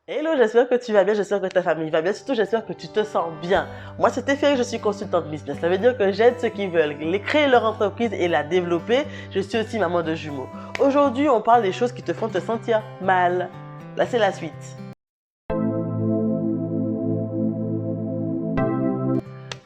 Hello, j'espère que tu vas bien, j'espère que ta famille va bien, surtout j'espère que tu te sens bien. Moi c'est Teferi, je suis consultante business, ça veut dire que j'aide ceux qui veulent créer leur entreprise et la développer. Je suis aussi maman de jumeaux. Aujourd'hui, on parle des choses qui te font te sentir mal. Là, c'est la suite.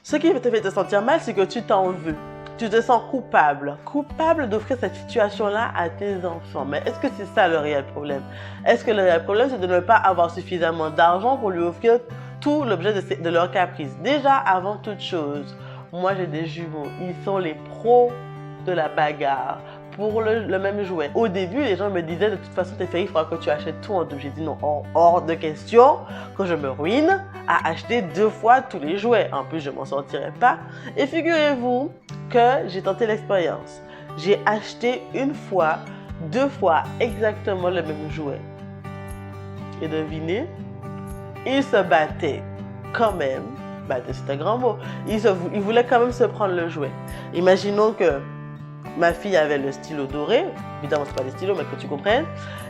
Ce qui te fait te sentir mal, c'est que tu t'en veux. Tu te sens coupable. Coupable d'offrir cette situation-là à tes enfants. Mais est-ce que c'est ça le réel problème? Est-ce que le réel problème, c'est de ne pas avoir suffisamment d'argent pour lui offrir tout l'objet de leur caprice? Déjà, avant toute chose, moi j'ai des jumeaux. Ils sont les pros de la bagarre pour le même jouet. Au début, les gens me disaient de toute façon, Teferi, il faudra que tu achètes tout en double. J'ai dit non, hors de question que je me ruine à acheter 2 fois tous les jouets. En plus, je ne m'en sortirai pas. Et figurez-vous que j'ai tenté l'expérience. J'ai acheté 1 fois, 2 fois exactement le même jouet. Et devinez, ils se battaient quand même. Battre, c'est un grand mot. Ils voulaient quand même se prendre le jouet. Imaginons que ma fille avait le stylo doré, évidemment c'est pas des stylos mais que tu comprennes,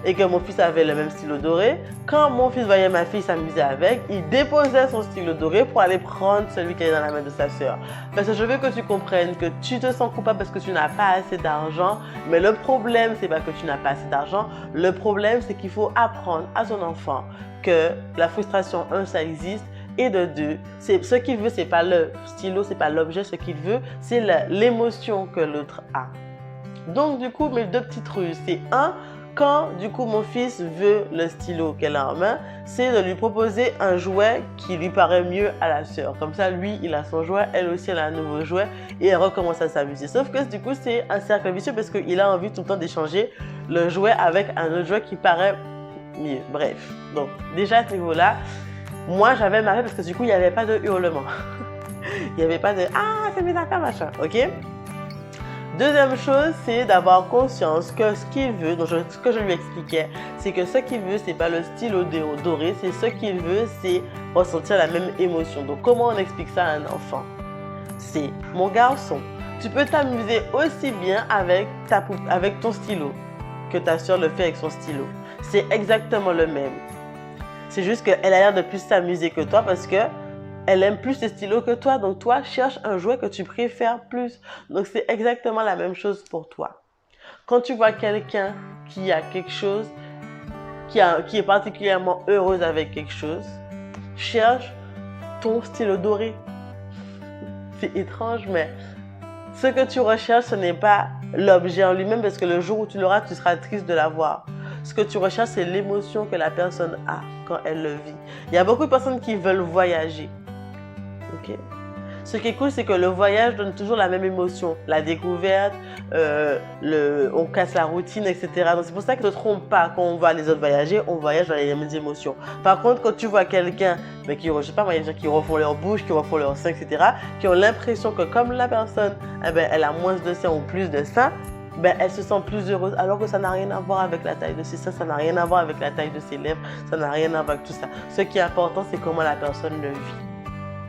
et que mon fils avait le même stylo doré. Quand mon fils voyait ma fille s'amuser avec, il déposait son stylo doré pour aller prendre celui qui est dans la main de sa sœur. Parce que je veux que tu comprennes que tu te sens coupable parce que tu n'as pas assez d'argent, mais le problème c'est pas que tu n'as pas assez d'argent, le problème c'est qu'il faut apprendre à son enfant que la frustration, ça existe, et de 2, ce qu'il veut, c'est pas le stylo, c'est pas l'objet, ce qu'il veut, c'est l'émotion que l'autre a. Donc du coup, mes 2 petites ruses, c'est 1, quand du coup mon fils veut le stylo qu'elle a en main, c'est de lui proposer un jouet qui lui paraît mieux à la sœur. Comme ça, lui, il a son jouet, elle aussi, elle a un nouveau jouet et elle recommence à s'amuser. Sauf que du coup, c'est un cercle vicieux parce qu'il a envie tout le temps d'échanger le jouet avec un autre jouet qui paraît mieux. Bref, donc déjà à ce niveau-là, moi, j'avais marre parce que du coup, il n'y avait pas de hurlement. Il n'y avait pas de « Ah, c'est mes affaires, machin ». Ok? Deuxième chose, c'est d'avoir conscience que ce qu'il veut, donc ce que je lui expliquais, c'est que ce qu'il veut, c'est pas le stylo doré, c'est ce qu'il veut, c'est ressentir la même émotion. Donc, comment on explique ça à un enfant? C'est « Mon garçon, tu peux t'amuser aussi bien avec ton stylo que ta soeur le fait avec son stylo. C'est exactement le même. C'est juste qu'elle a l'air de plus s'amuser que toi parce qu'elle aime plus les stylos que toi. Donc toi, cherche un jouet que tu préfères plus. Donc c'est exactement la même chose pour toi. Quand tu vois quelqu'un qui a quelque chose, qui est particulièrement heureuse avec quelque chose, cherche ton stylo doré. C'est étrange, mais ce que tu recherches, ce n'est pas l'objet en lui-même parce que le jour où tu l'auras, tu seras triste de l'avoir. Ce que tu recherches, c'est l'émotion que la personne a quand elle le vit. Il y a beaucoup de personnes qui veulent voyager. Okay? Ce qui est cool, c'est que le voyage donne toujours la même émotion. La découverte, on casse la routine, etc. Donc c'est pour ça que ne te trompe pas. Quand on voit les autres voyager, on voyage dans les mêmes émotions. Par contre, quand tu vois quelqu'un qui, je sais pas, qui refont leur bouche, qui refont leur sein, etc., qui ont l'impression que comme la personne, elle a moins de sein ou plus de sein, elle se sent plus heureuse alors que ça n'a rien à voir avec la taille de ses seins, ça n'a rien à voir avec la taille de ses lèvres, ça n'a rien à voir avec tout ça. Ce qui est important, c'est comment la personne le vit.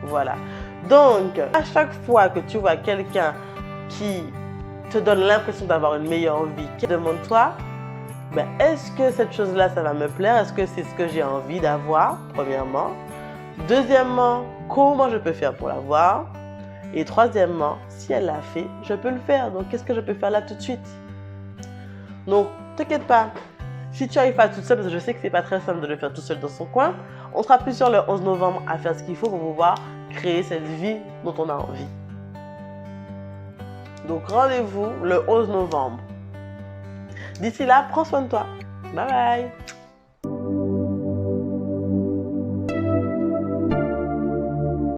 Voilà. Donc, à chaque fois que tu vois quelqu'un qui te donne l'impression d'avoir une meilleure vie, demande-toi, est-ce que cette chose-là, ça va me plaire? Est-ce que c'est ce que j'ai envie d'avoir, premièrement? Deuxièmement, comment je peux faire pour l'avoir? Et troisièmement, si elle l'a fait, je peux le faire. Donc, qu'est-ce que je peux faire là tout de suite? Donc, t'inquiète pas. Si tu arrives pas toute seule, parce que je sais que c'est pas très simple de le faire tout seul dans son coin, on sera plus sur le 11 novembre à faire ce qu'il faut pour pouvoir créer cette vie dont on a envie. Donc, rendez-vous le 11 novembre. D'ici là, prends soin de toi. Bye bye.